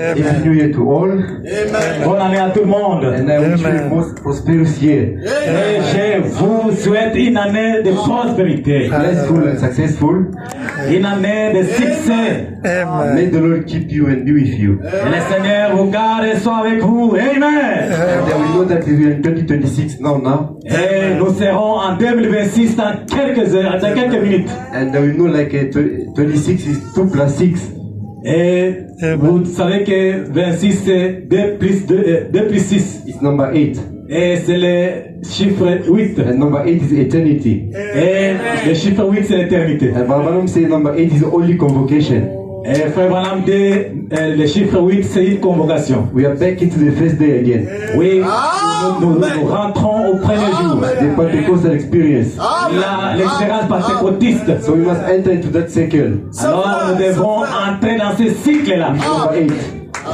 Happy New Year to all. Bonne année à tout le monde. And I wish you a most prosperous year. Et je vous souhaite une année de prospérité. Blessful and successful. Une année de succès. May the Lord keep you and be with you. Et le Seigneur vous garde et soit avec vous. Amen. And we know that we are in 2026 now. Et nous serons en 2026 dans quelques heures, dans quelques minutes. And we know like 26 is 2 plus 6. Et vous savez que 26 c'est 2 plus 6. It's number 8. Et c'est le chiffre 8. And number 8 is eternity. Et le chiffre 8 c'est l'éternité. And Balaam says number 8 is only convocation. Et Frère Branham dit le chiffre 8 c'est une convocation. We are back into the first day again. Oui, nous rentrons au premier jour. The Pentecostal experience. L'expérience pentecôtiste. So we must enter into that cycle. Alors nous devons entrer dans ce cycle-là. Number 8.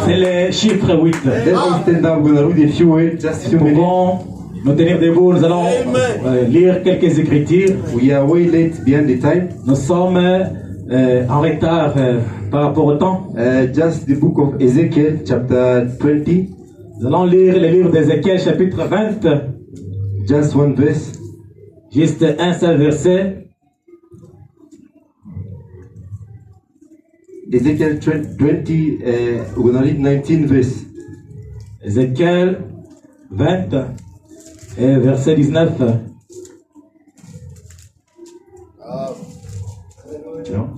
C'est le chiffre 8. Then we stand up, we're going to read a few words, just a few Nous minutes. pouvons nous tenir debout, nous allons lire quelques écritures. We are way late beyond the time. Nous sommes en retard par rapport au temps. Just the book of Ezekiel, chapter 20. Nous allons lire le livre d'Ézéchiel, chapitre 20. Just one verse. Juste un seul verset. Ezekiel 20, we're going to read 19 verse. Ézéchiel 20 et verset 19. Non.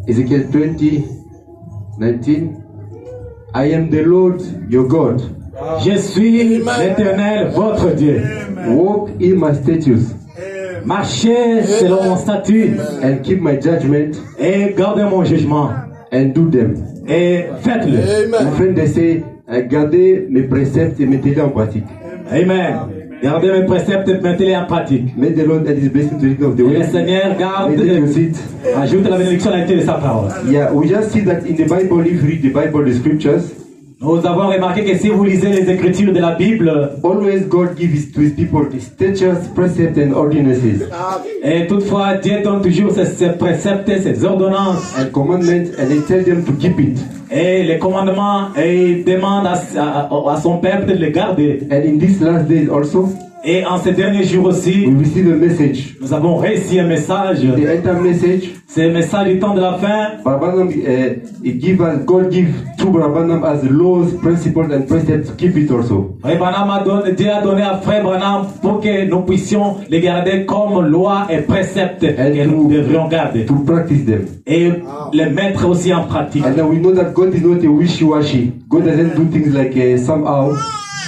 Ezekiel 20, 19. I am the Lord your God. Je suis l'Éternel, votre Dieu. Walk in my statutes Marchez selon mon statut and keep my judgment et gardez mon jugement and do them. et faites-le. My friend, they say, gardez mes préceptes et mettez-les en pratique. Amen. Gardez mes préceptes et mettez-les en pratique. May the Lord add his blessing to the reading of the Et le word. Seigneur garde, May take your seat. ajoute la bénédiction à la lecture de sa parole. Yeah, we just see that in the Bible, if you read the Bible, the scriptures, Nous avons remarqué que si vous lisez les écritures de la Bible, always God gives to his people the statutes, precepts, and ordinances, et toutefois Dieu donne toujours ces préceptes, ces ordonnances and commandments, and they tell them to keep it. et les commandements, et il demande à son peuple de les garder. And in these last days also, Et en ces derniers jours aussi, we receive a message. nous avons reçu un message. The entire message, C'est le message du temps de la fin. Barabanam, God give to Barabanam as laws, principles, and precepts to keep it also. Frère Branham Dieu a donné à Frère Branham pour que nous puissions les garder comme loi et préceptes que nous devrions garder. To practice them. Et les mettre aussi en pratique. And then we know that God is not a wishy-washy. God doesn't do things like somehow.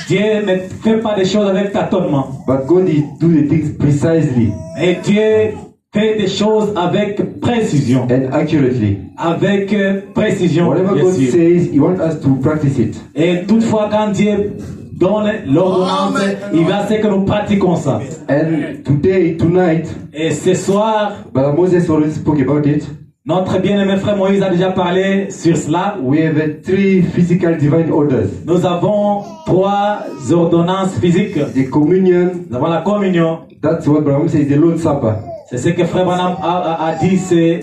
Dieu ne fait pas des choses avec tâtonnement. But God is do the things precisely Et Dieu fait des choses avec précision. and accurately. Avec précision, Whatever bien God sûr. says, He wants us to practice it. Et toutefois, quand Dieu donne l'ordonnance, il va ce que nous pratiquons ça. And today, tonight, Et ce soir, Brother Moses already spoke about it. notre bien-aimé frère Moïse a déjà parlé sur cela. We have 3 physical divine orders. Nous avons 3 ordonnances physiques. The communion, Nous avons la communion. that's what Brother Moses says, the Lord's Supper. C'est ce que frère Branham a dit, c'est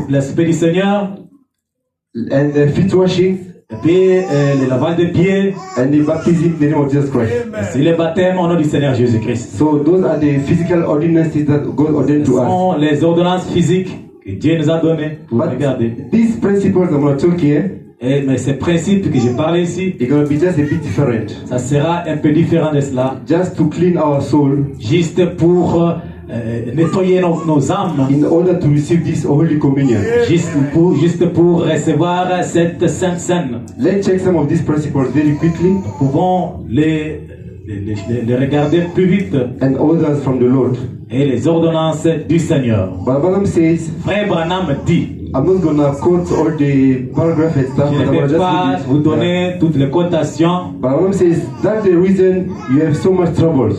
le souper du Seigneur. And the feet washing Et puis le lavage des pieds. and the baptism in the name of Jesus Christ. C'est le baptême au nom du Seigneur Jésus-Christ. So those are the physical ordinances that God ordained Ce to us. sont les ordonnances physiques que Dieu nous a données pour But regarder. these principles I'm going to talk here, Mais ces principes que j'ai parlé ici, they're going to be just a bit different. ça sera un peu différent de cela. Just to clean our soul Juste pour nettoyer nos âmes. in order to receive this Holy Communion. Juste pour recevoir cette sainte scène. Let's check some of these principles very quickly Nous pouvons les regarder plus vite. and others from the Lord. Et les ordonnances du Seigneur. Balaam says, Frère Branham dit, I'm not going to quote all the paragraphs and stuff, je but I'm ne going to vais just pas read it. vous donner toutes les quotations. Balaam says, that's the reason you have so much troubles.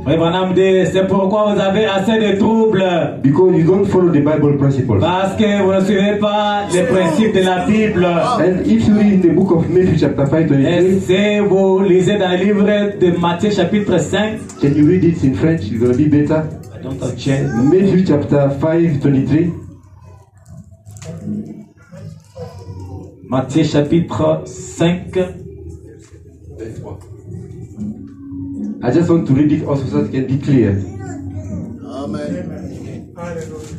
Frère Branham dit, c'est pourquoi vous avez assez de troubles. Because you don't follow the Bible principles. Parce que vous ne suivez pas les principes de la Bible. And if you read in the book of Matthew chapter 5, Et 23, si vous lisez dans le livre de Matthieu chapitre 5, can you read it in French? It's going to be better. I don't have chance. Matthew chapter 5, 23. Matthieu chapitre 5. I just want to read it also so that it can be clear. Amen.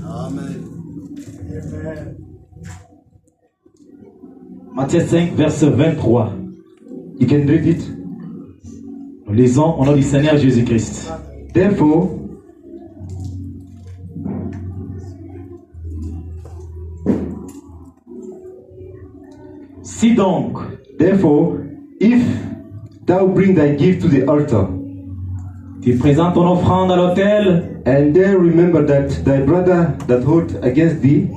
Amen. Matthieu 5, verset 23. You can read it. Nous lisons au nom du Seigneur Jésus-Christ. Therefore, Si donc, therefore, if thou bring thy gift to the altar, tu présentes ton offrande à l'autel, and there remember that thy brother that hold against thee,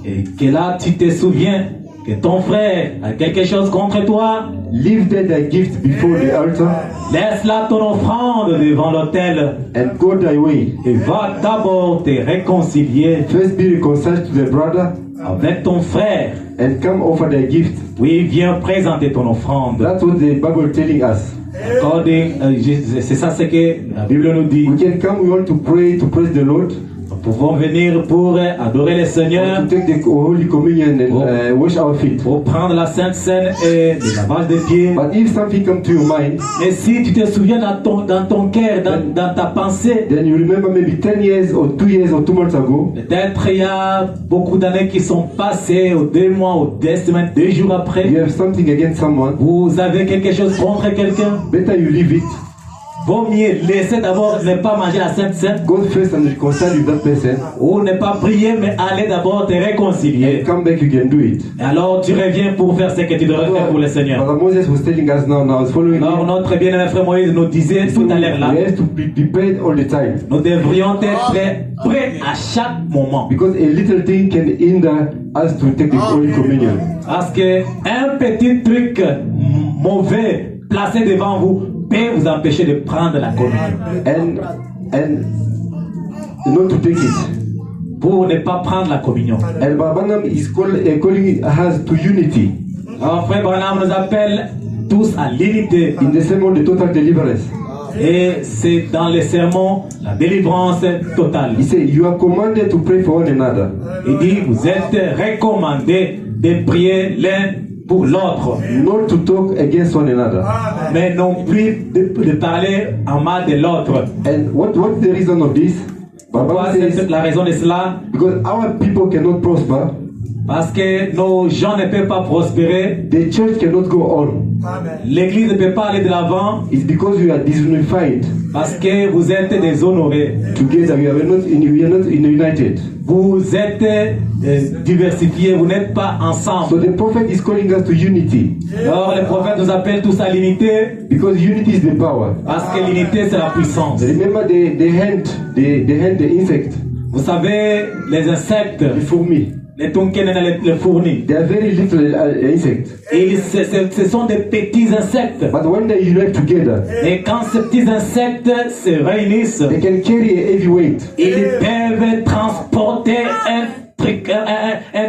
et que là tu te souviens que ton frère a quelque chose contre toi, leave there thy gift before the altar, laisse là ton offrande devant l'autel and go thy way. et va d'abord te réconcilier First be reconciled to thy brother, avec ton frère. and come offer thy gift. Oui, viens présenter ton offrande. That's what the Bible telling us. C'est ça ce que la Bible nous dit. We can come, we want to pray, to praise the Lord, Nous pouvons venir pour adorer le Seigneur, to take the Holy Communion and wash our feet. pour prendre la Sainte Seine et le lavage des pieds. But if something comes to your mind, Mais si tu te souviens dans ton cœur, dans ta pensée, then you remember maybe 10 years or 2 years or 2 months ago, peut-être il y a beaucoup d'années qui sont passées, ou 2 mois, ou 2 semaines, 2 jours you après, have something against someone, vous avez quelque chose contre quelqu'un. better you leave it. Vaut mieux laisser d'abord ne pas manger la Sainte Seine, Go first and reconcile with that person, ou ne pas prier, mais aller d'abord te réconcilier. and come back, you can do it. Et alors tu reviens pour faire ce que tu devrais faire pour le Seigneur. Brother Moses was telling us now, I was following Alors him. notre bien-aimé frère Moïse nous disait tout à l'heure là, We have to be prepared all the time. nous devrions être prêts à chaque moment. Because a little thing can hinder us to take the Holy Communion. Parce que un petit truc mauvais placé devant vous peut vous empêcher de prendre la communion. And not to take it. Pour ne pas prendre la communion. And Babanam is calling us to unity Alors frère Branham nous appelle tous à l'unité. in the sermon, the total deliverance. Et c'est dans les sermons la délivrance totale. He said, you are commanded to pray for one another. Il dit, vous êtes recommandés de prier l'un pour l'autre, Not to talk against one another. mais non plus de parler en mal de l'autre. And what's the reason of this? Pourquoi Baba c'est says, la raison de cela? because our people cannot prosper, Parce que nos gens ne peuvent pas prospérer, the church cannot go on. l'église ne peut pas aller de l'avant, It's because we are disunified parce que vous êtes déshonorés. together. We are not united. Vous êtes diversifiés, vous n'êtes pas So ensemble. the prophet is calling us to unity, Alors le prophète nous appelle tous à l'unité, because unity is the power. parce que l'unité c'est la puissance. Remember the insect, Vous savez, les insectes, the fourmi. les tonkenen, les fournis, They are very little insects, ce sont des petits insectes. but when they unite together, Et quand ces petits insectes se réunissent, they can carry a heavy weight. ils peuvent transporter un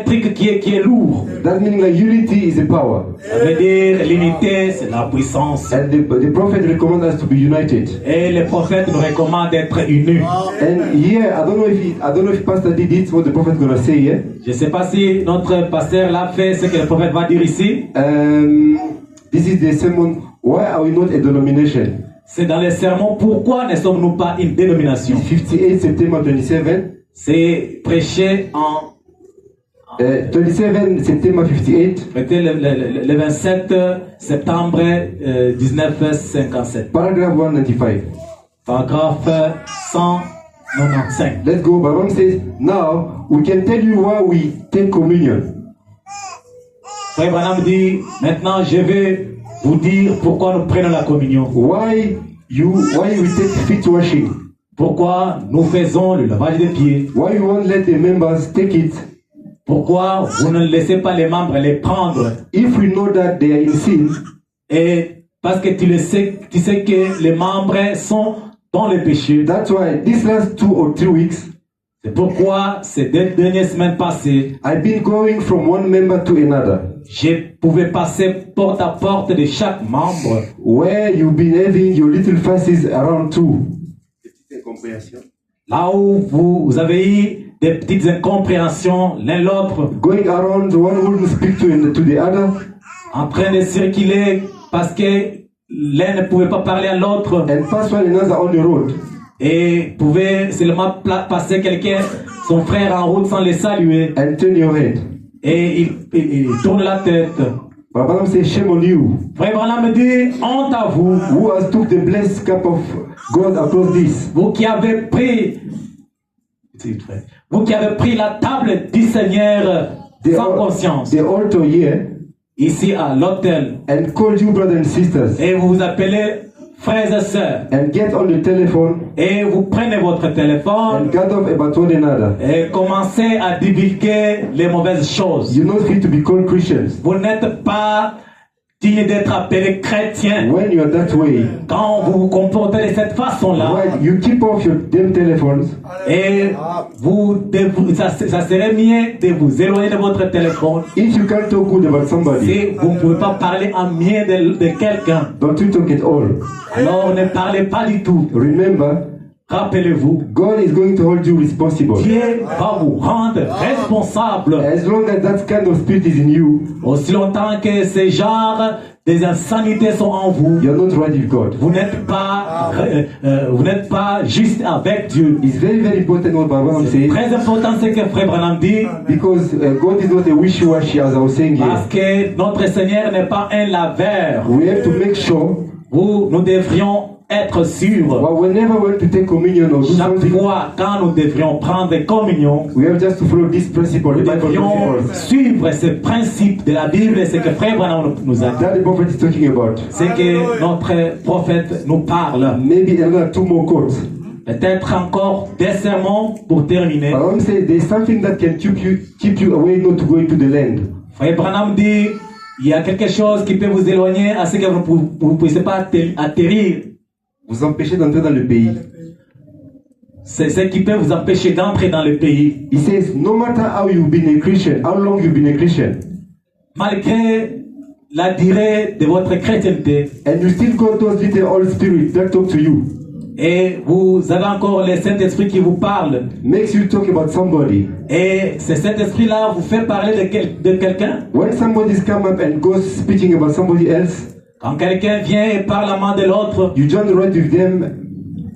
truc qui est lourd. That means like unity is the power, Ça veut dire l'unité, c'est la puissance. and the prophet recommends us to be united. Et le prophète nous recommande d'être unis. And here, I don't know if Pastor did it. What the prophet gonna say here? Je ne sais pas si notre pasteur l'a fait, ce que le prophète va dire ici. This is the sermon. Why are we not a denomination? C'est dans les sermons. Pourquoi ne sommes-nous pas une dénomination? 58 September 27. C'est prêché en 27 September 58. C'était le 27 septembre 1957. Paragraph 195. Paragraphe 195. Let's go. Babam says, now we can tell you why we take communion. Frère Branham dit, maintenant je vais vous dire pourquoi nous prenons la communion. Why we take feet washing? Pourquoi nous faisons le lavage des pieds. Why you won't let the members take it? Pourquoi vous ne laissez pas les membres les prendre. If we know that they are in sin, Et parce que tu sais que les membres sont dans le péché. That's why these last 2 or 3 weeks, C'est pourquoi ces 2 dernières semaines passées, I've been going from one member to another, je pouvais passer porte à porte de chaque membre, where you've been having your little faces around too. là où vous avez eu des petites incompréhensions l'un l'autre, Going around, one wouldn't speak to the other, en train de circuler parce que l'un ne pouvait pas parler à l'autre and pass one another on the road. et pouvait seulement passer quelqu'un, son frère en route sans le saluer, And turn your head. et il tourne la tête. But Branham says, shame on you. Frère Branham me dit, honte à vous, Who has took the blessed cup of God across this? vous qui avez pris, vous qui avez pris la table du Seigneur sans conscience, The altar here, ici à l'hôtel, and called you brothers and sisters, et vous vous appelez frères et sœurs, and get on the telephone et vous prenez votre téléphone and gather about one another. et commencez à divulguer les mauvaises choses. You're not fit to be called Christians. Vous n'êtes pas digne d'être appelé chrétien. When you are that way, Quand vous vous comportez de cette façon-là, why you keep off your damn telephones et ça serait mieux de vous éloigner de votre téléphone. if you can't talk good about somebody. Si vous ne pouvez pas parler en mieux de quelqu'un, Don't you talk at all. alors ne parlez pas du tout. Remember, Rappelez-vous, God is going to hold you responsible. Dieu va vous rendre responsable. As long as that kind of spirit is in you, Aussi longtemps que ce genre des insanités sont en vous, you're not right with God. vous n'êtes pas juste avec Dieu. It's very, very important what Branham says, Très important ce que Frère Branham dit, because God is not a wishy-washy, as I was saying parce here. que notre Seigneur n'est pas un laveur. We have to make sure Où nous devrions être sûrs, well, whenever we want to take communion or do chaque something, fois quand nous devrions prendre communion, we have just to follow this principle, the nous Bible devrions principles suivre ce principe de la Bible et ce que Frère Branham nous a dit. that the prophet is talking about. C'est que notre prophète nous parle. Maybe another 2 more quotes. Peut-être encore des sermons pour terminer. Branham says there's something that can keep you away not to go into the land. Frère Branham dit, il y a quelque chose qui peut vous éloigner à ce que vous ne puissiez pas atterrir. Vous empêchez d'entrer dans le pays. C'est ce qui peut vous empêcher d'entrer dans le pays. He says, no matter how you've been a Christian, how long you've been a Christian, Malgré la durée de votre chrétienté, and you still got those little old spirits that talk to you, et vous avez encore le Saint-Esprit qui vous parle, makes you talk about somebody. et ce Saint-Esprit-là vous fait parler de quelqu'un. When somebody's come up and goes speaking about somebody else, Quand quelqu'un vient et parle à main de l'autre, you join right with them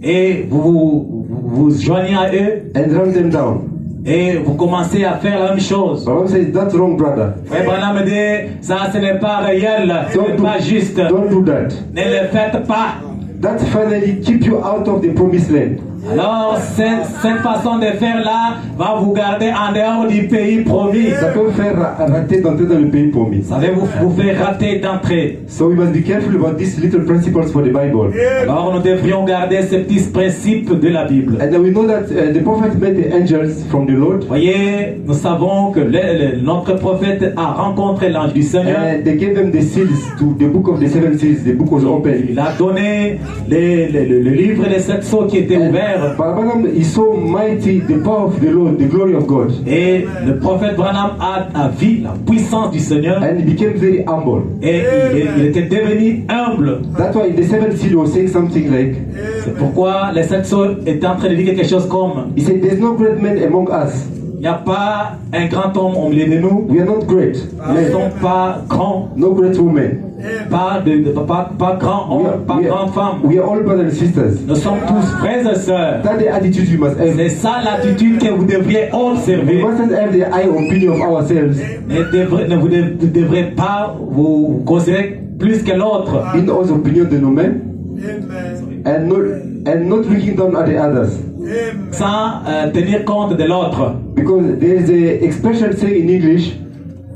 et vous joignez à eux, and run them down. et vous commencez à faire la même chose. Branham says, that's wrong, brother. Frère Branham dit, ça ce n'est pas réel, ce n'est pas juste. Don't do that. Ne le faites pas. That finally keep you out of the promised land. Alors, cette façon de faire là va vous garder en dehors du pays promis. Ça peut faire rater d'entrer dans le pays promis. Ça va vous faire rater d'entrer. So we must be careful about these little principles for the Bible. Alors, nous devrions garder ces petits principes de la Bible. And we know that the prophet met the angels from the Lord. Voyez, nous savons que notre prophète a rencontré l'ange du Seigneur. And they gave them the seals to the book of the 7 seals. The book was open. Il a donné le livre des 7 sceaux qui était ouvert. Branham is so mighty, the power of the Lord, the glory of God. Et le prophète Branham a vu la puissance du Seigneur. And he became very humble. Et il était devenu humble. That's why in the 7th seal he was saying something like, C'est pourquoi les 7 sceaux étaient en train de dire quelque chose comme: he said, there's no great man among us. il n'y a pas un grand homme au milieu de nous. We are not great Nous ne men. sommes pas grands. No great women. Pas grand homme, pas grande femme. We are all brothers and sisters. Nous sommes tous frères et sœurs. That's the attitude you must have. C'est ça l'attitude que vous devriez We observer. mustn't have the high vous of ourselves Vous ne devrez pas vous considérer plus que l'autre. in our opinion de nous-mêmes and not looking down at the others. Sans tenir compte de l'autre. Because there is a expression saying in English,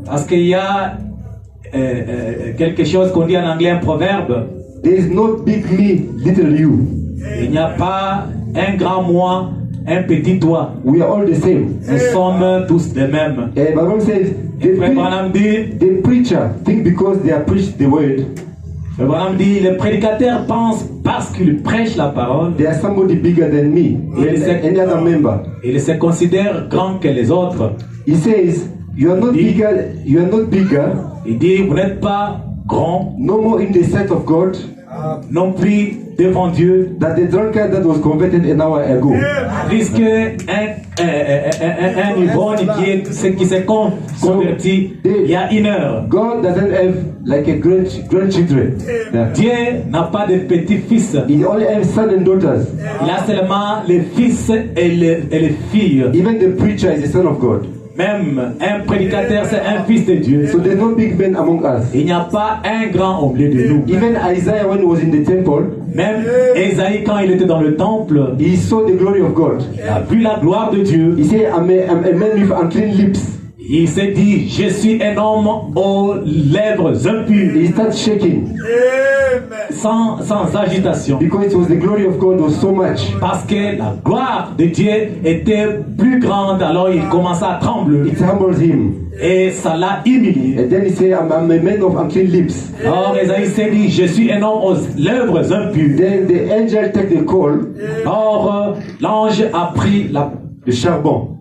Parce qu'il y a quelque chose qu'on dit en anglais, un proverbe. there is no big me, little you. Il n'y a pas un grand moi, un petit toi. We are all the same. Nous sommes tous les mêmes. Branham says, Et Frère Branham dit, the preacher think because they are preached the word, Abraham dit, les prédicateurs pensent parce qu'ils prêchent la parole, they are somebody bigger than me, than any other member. ils se considèrent grands que les autres. He says, you are not bigger, Il dit, vous n'êtes pas grands, no more in the sight of God, non plus devant Dieu, that the drunkard that was converted an hour ago. puisque un ivrogne qui s'est converti il y a 1 heure. God doesn't have like a grandchildren. Yeah. Dieu n'a pas de petits-fils. He only has sons and daughters. Il a seulement les fils et les filles. Even the preacher is a son of God. Même un prédicateur, c'est un fils de Dieu. So there's no big men among us. Il n'y a pas un grand au milieu de nous. Even Isaiah, when he was in the temple, Même Ésaïe, quand il était dans le temple, he saw the glory of God. il a vu la gloire de Dieu. He said, I'm a man with unclean lips. Il s'est dit, je suis un homme aux lèvres impures, He started shaking sans agitation. because it was the glory of God was so much. Parce que la gloire de Dieu était plus grande, alors il commença à trembler. It humbles him. Et ça l'a humilié. And then he said, I'm a man of unclean lips. Alors Ésaïe s'est dit, je suis un homme aux lèvres impures. Then the angel took the coal, Or, l'ange a pris the charbon,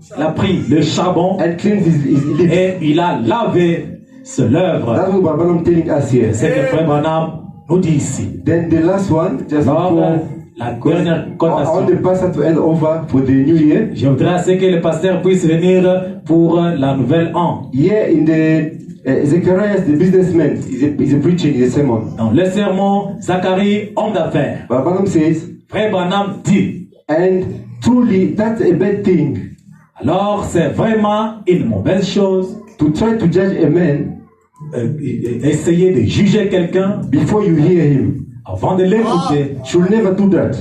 le charbon and cleansed his lips. et il a lavé ses lèvres. That's what Babylon telling us here. C'est que Frère Branham nous dit ici. Then the last one, just Alors, before, la dernière I want cotation. the pastor to hand over for the new year. Je voudrais assez que le pasteur puisse venir pour la nouvelle an. Here in the Zechariah, the businessman, is a preaching, is a sermon. Dans le sermon, Zacharie, homme d'affaires. Babylon says, Frère Branham dit, and truly that's a bad thing alors c'est vraiment une mauvaise chose to try to judge a man essayer de juger quelqu'un before you hear him. avant de l'écouter. Should never do that.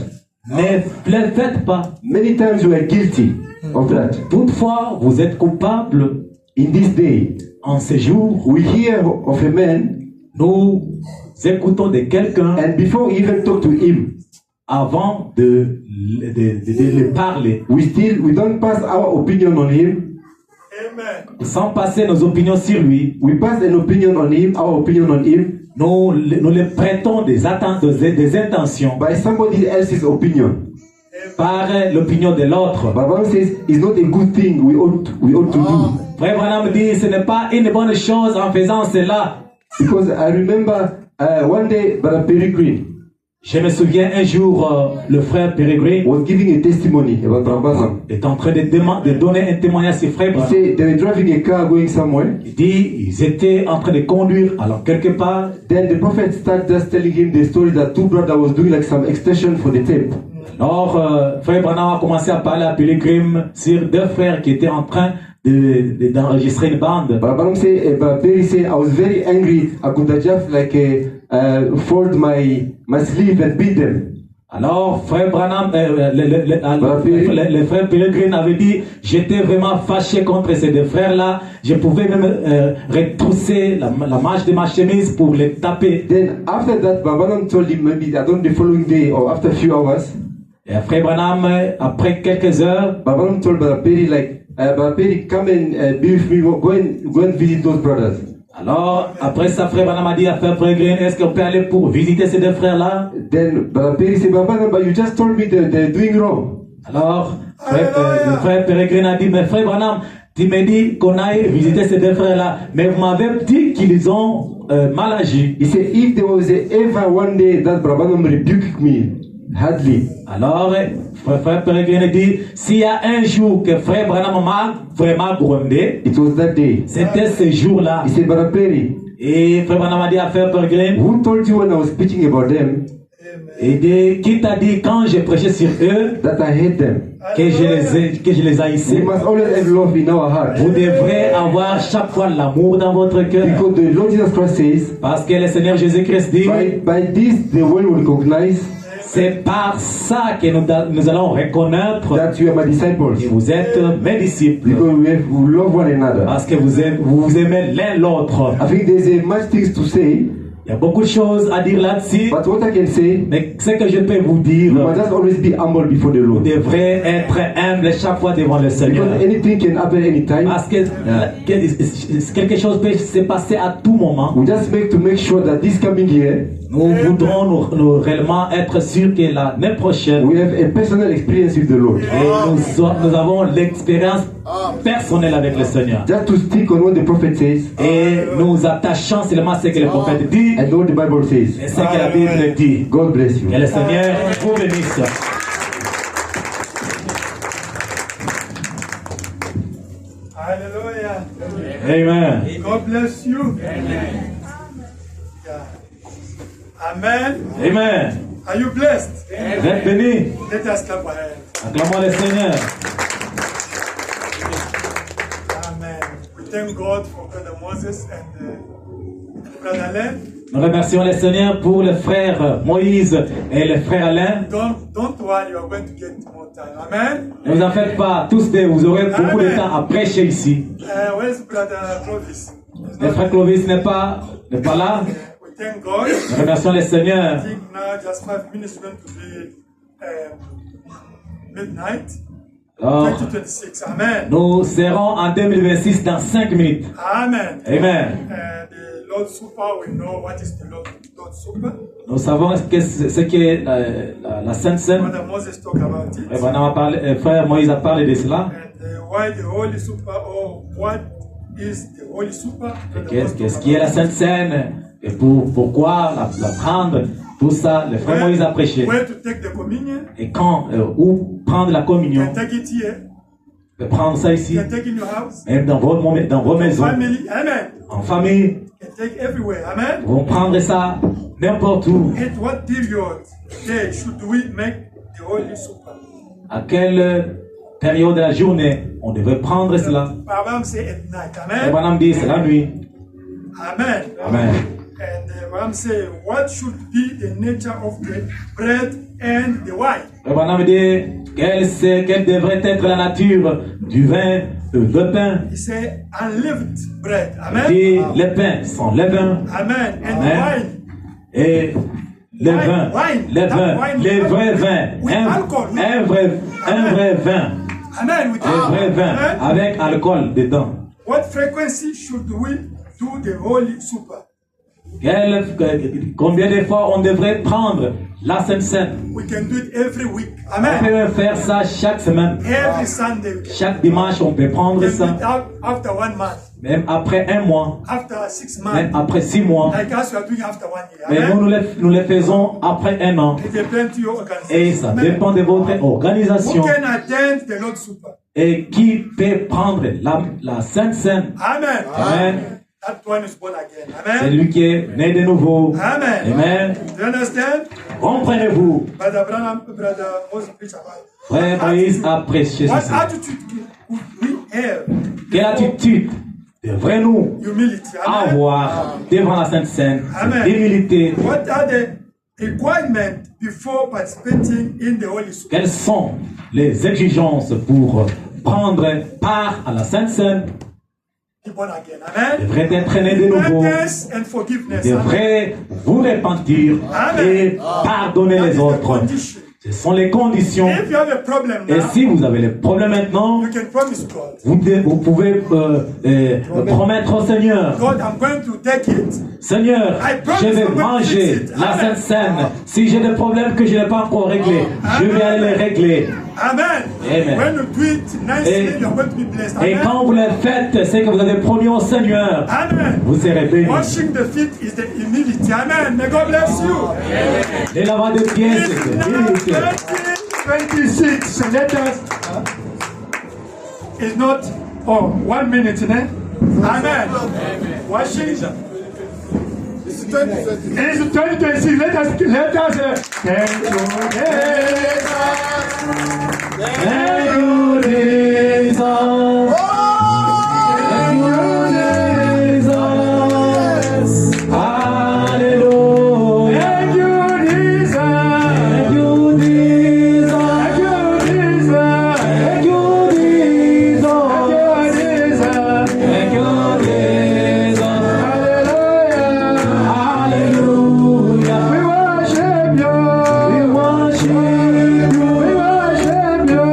Ne le faites pas. Many times you are guilty of that. Toutefois, vous êtes coupable. In this day, En ces jours, we hear of a man, nous écoutons de quelqu'un and before we even talk to him, avant de le parler, we don't pass our opinion on him. sans passer nos opinions sur lui. We pass an opinion on him, our opinion on him, Nous les prêtons des intentions by somebody else's opinion. par l'opinion de l'autre. Bible says it's not a good thing we ought to do. Frère Branham dit, ce n'est pas une bonne chose en faisant cela. Because I remember one day Brother Peregrine Je me souviens un jour, le frère Peregrine was giving a testimony about Brother Branham. est en train de donner un témoignage sur frère He Branham. said they were driving a car going somewhere. Il dit, ils étaient en train de conduire, alors quelque part, Then the prophet started just telling him the story that two brothers was doing like some extension for the tape. alors frère Branham a commencé à parler à Peregrine sur 2 frères qui étaient en train d'enregistrer une bande. But Branham said, Perry said, I was very angry. I could have just like fold my sleeve and beat them. Alors, frère Branham, le frère Peregrine avait dit, j'étais vraiment fâché contre ces 2 frères-là. Je pouvais même retrousser la manche de ma chemise pour les taper. Then after that, Branham told him maybe I don't know the following day or after a few hours. Et frère Branham, après quelques heures, Branham told Brother Perry like, Brother Perry, come and be with me. Go and visit those brothers. alors, après ça, frère Branham a dit à frère Peregrine, est-ce qu'on peut aller pour visiter ces 2 frères-là? Then Brother Perry said, Branham, but you just told me they're doing wrong. Alors, le frère Peregrine a dit, mais frère Branham, tu m'as dit qu'on aille visiter ces 2 frères-là, mais vous m'avez dit qu'ils ont mal agi. He said, if there was ever one day that Branham rebuked me hardly, Alors, frère Peregrine dit, s'il y a un jour que frère Branham m'a vraiment grondé, it was that day. c'était ce jour-là. He said, Brother Perry, Et frère Branham a dit à frère Peregrine, who told you when I was speaking about them et dit, qui t'a dit quand j'ai prêché sur eux that I hate them? que je les We haïssais? must always have love in our heart. Vous devrez avoir chaque fois l'amour dans votre cœur. Because the Lord Jesus Christ says, Parce que le Seigneur Jésus-Christ dit, by this the world will recognize c'est par ça que nous allons reconnaître that you are my disciples. que vous êtes mes disciples. Because we love one another. Parce que vous aimez l'un l'autre. I think there's much things to say, Il y a beaucoup de choses à dire là-dessus. but what I can say, Mais ce que je peux vous dire, we must just always be humble before the vous Lord. devrez être humble chaque fois devant le Seigneur. Because anything can happen anytime. Parce que quelque chose peut se passer à tout moment. We just make sure that this coming year, Nous voudrons nous réellement être sûrs que l'année prochaine, we have a personal experience with the Lord. et nous avons l'expérience personnelle avec le Seigneur. Just to stick on what the prophet says Et nous attachons seulement à ce que le prophète dit and what the Bible says. et ce que la Bible dit. God bless you. Que le Seigneur vous bénisse. Hallelujah. Amen. God bless you. Yeah. Amen. Amen. Are you blessed? Vous êtes bénis. Let us clap our hands. Acclamons le Seigneur. Amen. We thank God for Brother Moses and Brother Alain. Nous remercions le Seigneur pour le frère Moïse et le frère Alain. Don't worry, you are going to get more time. Amen. Ne vous en faites pas, tous deux, vous aurez beaucoup de temps à prêcher ici. Where's Brother Clovis? Le frère Clovis n'est pas là. We thank God. Nous remercions le Seigneur. I think now just 5 minutes going to be midnight. Alors, 2026. Amen. nous serons en 2026 dans 5 minutes. Amen. Amen. The Lord's Supper, we know what is the Lord's Supper. Nous savons ce qu'est la Sainte Seine. Brother Moses talked about it. Frère Moïse a parlé de cela. And why the Holy Supper, or what is the Holy Supper? Qu'est-ce qui est la Sainte Seine? Et pourquoi la prendre? Tout ça, le frère Moïse a prêché. Where to take the communion? Et quand, où prendre la communion? You can take it here. De prendre ça ici. You can take it in your house. Même dans vos maisons. Family. Amen. En famille. You can take everywhere. Amen. Vous prendre ça n'importe où. At what period day should we make the Holy Supper? À quelle période de la journée on devrait prendre cela? Abraham say at night. Et Amen. Abraham dit c'est la nuit. Amen. Amen. And Abraham say, what should be the nature of the bread and the wine? Abraham dit quelle devrait être la nature du vin et le pain. He say, unleavened bread. Il dit Amen. le pain sans levain. Amen. And Amen. wine. Et le vin, les vrais vins, un vrai vin, Amen. With un vrai vin avec alcool dedans. What frequency should we do the Holy Supper? Combien de fois on devrait prendre la Sainte Seine? We can do it every week. On Amen. peut faire ça chaque semaine. Every Sunday. We can Chaque dimanche, on peut prendre do it ça. after 1 month. Même après 1 mois, After 6 même months. après 6 mois. Like us, we are doing after 1 year. Mais Amen. nous le faisons après 1 an. It depends to your Et organization. ça Amen. dépend de votre Who organisation. can attend the Lord's Supper? Et qui peut prendre la Sainte Seine? Amen. Amen. That one is born again. C'est Amen. lui qui est né de nouveau. Amen. Amen. Do you understand? Comprenez-vous? Brother Moses preached about it. Frère Moïse a prêché What ceci. attitude would we have? Quelle attitude devrait-nous Humility. Amen. avoir devant la Sainte Seine? Amen. D'humilité. What are the requirements before participating in the Holy Supper? Quelles sont les exigences pour prendre part à la Sainte Seine? Be born again. Amen. Devrait être né de nouveau. Repentance and forgiveness. Amen. Devrait vous repentir et pardonner That is les the autres. condition. Ce sont les conditions. If you have a problem Et now, si vous avez les problèmes maintenant, you can promise God. vous pouvez promettre au Seigneur. God, I'm going to take it. Seigneur, je vais manger la Sainte Seine. Si j'ai des problèmes que je n'ai pas encore réglés, je vais aller les régler. Amen. Amen. When you do it nicely, you're going to be blessed. Et Amen. quand vous le faites, c'est que vous avez promis au Seigneur. Amen. Vous serez bénis. Washing the feet is the humility. Amen. May God bless you. Les lavants de pieds, c'est It's now l'humilité. 2026. Let us. It's not 1 minute, eh? Amen. Washing. It's 2020. It's 2026. Let us. Thank you. Thank you, Jesus. Thank you, Jesus. Hallelujah. Thank you, Jesus. Thank you, Jesus. Thank you, Jesus. Thank you, Jesus. Thank you, Jesus. Hallelujah. We worship you. We worship you. We worship you.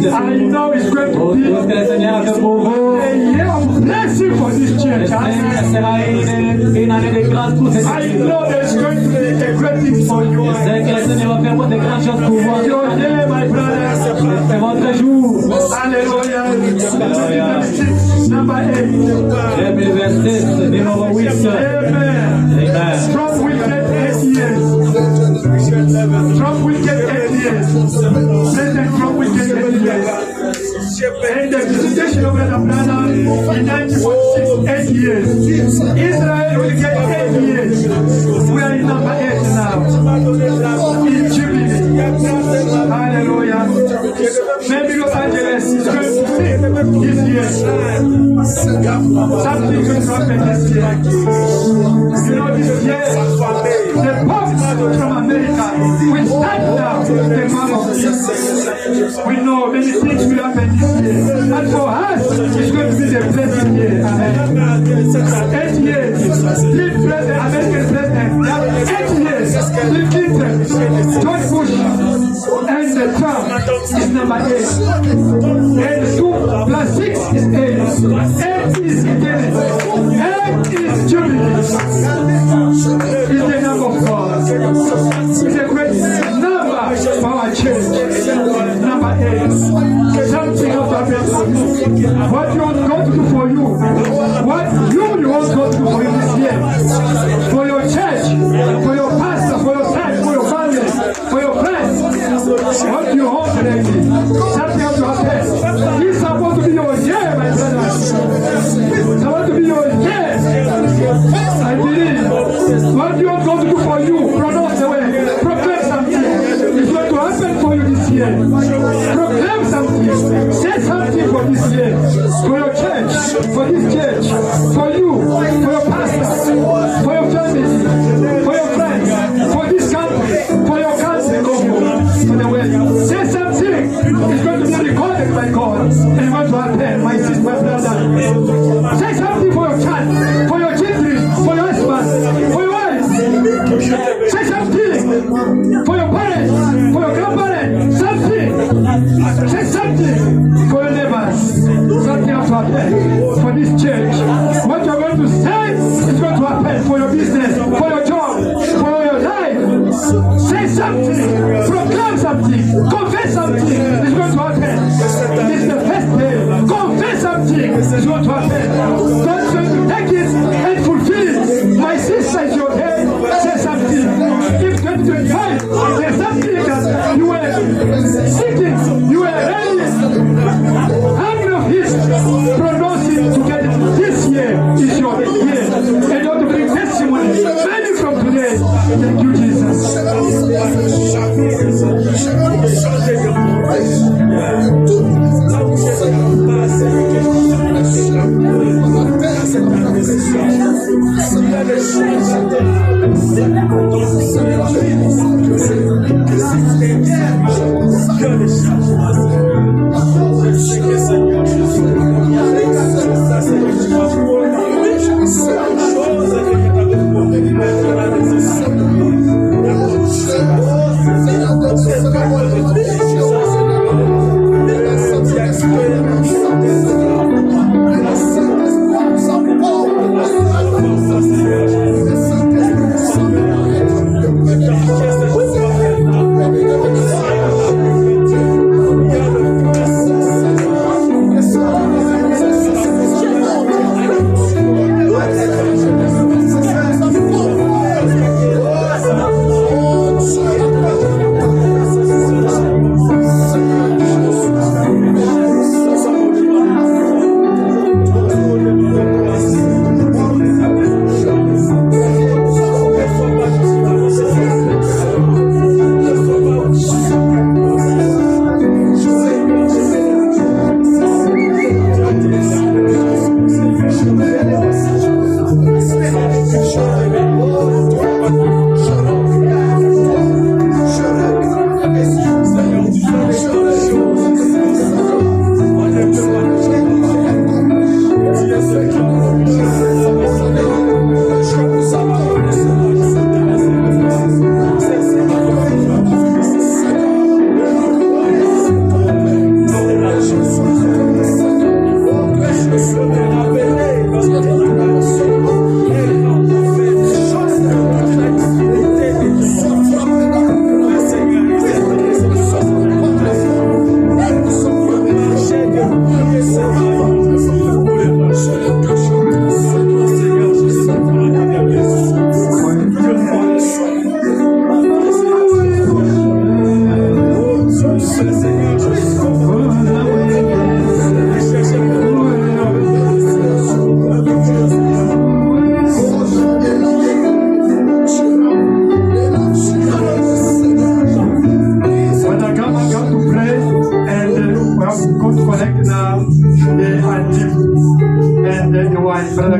bénisse. I know it's going Oh, to tout ce be que le Seigneur a fait pour vous. a year of blessing for this church. Ce sera une année de grâce pour cette I église. know there's going to be a great thing for you. Je sais que le Seigneur va faire de grandes choses pour vous. Your day, my brother. C'est votre jour. Hallelujah. Hallelujah. Number 8. Bible verset numéro 8. Amen. Amen. Trump will get 8 years. Trump will get 8 years. President Trump will get 8 years. And the visitation of Brother Branham in 1946, 8 years. Israel will get 8 years. We are in number 8 now. In Jubilee. Hallelujah. Maybe Los Angeles is going to see this year. Something will happen this year. You know, this year, the Pope from America will stand down the mouth of Jesus. We know many things will happen this year. And for us, it's going to be the blessed year. Amen. 8 years. Lead president, American president. They have 8 years. Bill Clinton, George Bush, and Trump is number 8. And 2 plus 6 is 8. 8 is eternity. 8 is jubilee. It's the number of God. It's a great number for our church. Number 8. Something else happens for you. What you want God to do for you. What you want God to do for you this year. For your church. For your pastor. For your church. For your family. For your friends. What you want today. Something else happens. It's supposed to be your year, my brother. It's supposed to be your year. I believe. What you want God to do for you. Pronounce the way. Proclaim something. It's going to happen for you this year. Proclaim something. Say something for this year. For your church. For this church. For you. For your pastor. For your family. For your friends. For this country. For your country. For the world. Say something. It's going to be recorded by God. And what will happen, my sister, my brother. Say something for your child. For your children. For your husband. For your wife. Say something for your parents, for your grandparents, something. Say something for your neighbors. Something else to happen for this church. What you're going to say is going to happen for your business, for your job, for your life. Say something, proclaim something, confess something. It's going to happen. It's the first day. Confess something. It's going to happen. God's going to take it and fulfill it. My sister is your head. Say something. If 2025, there's something that you were seeking, you were ready, hungry of his, pronouncing to get it this year is your year. And you have to bring testimony. Many from today. Thank you, Jesus.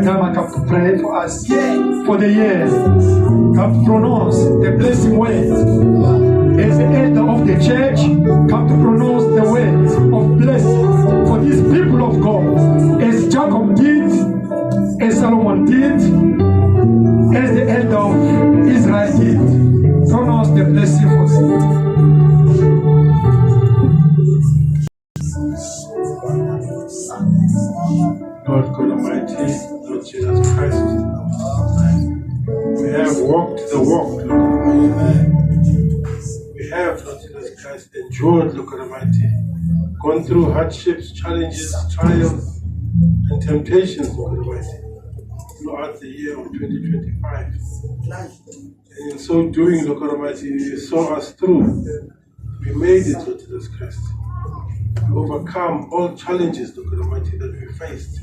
Branham come to pray to us for the year. Come to pronounce the blessing word. As the elder of the church, come to pronounce the word of blessing for these people of God. As Jacob did, as Solomon did, as the elder of Israel did. Pronounce the blessing for them. Lord God Almighty, Lord Jesus Christ, we have walked the walk, Lord Almighty. We have, Lord Jesus Christ, endured, Lord God Almighty, gone through hardships, challenges, trials, and temptations, Lord God Almighty, throughout the year of 2025. And in so doing, Lord God Almighty, you saw us through. We made it, Lord Jesus Christ. We overcome all challenges, Lord God Almighty, that we faced.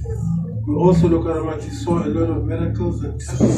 We also, Lord God Almighty, saw a lot of miracles and testimonies.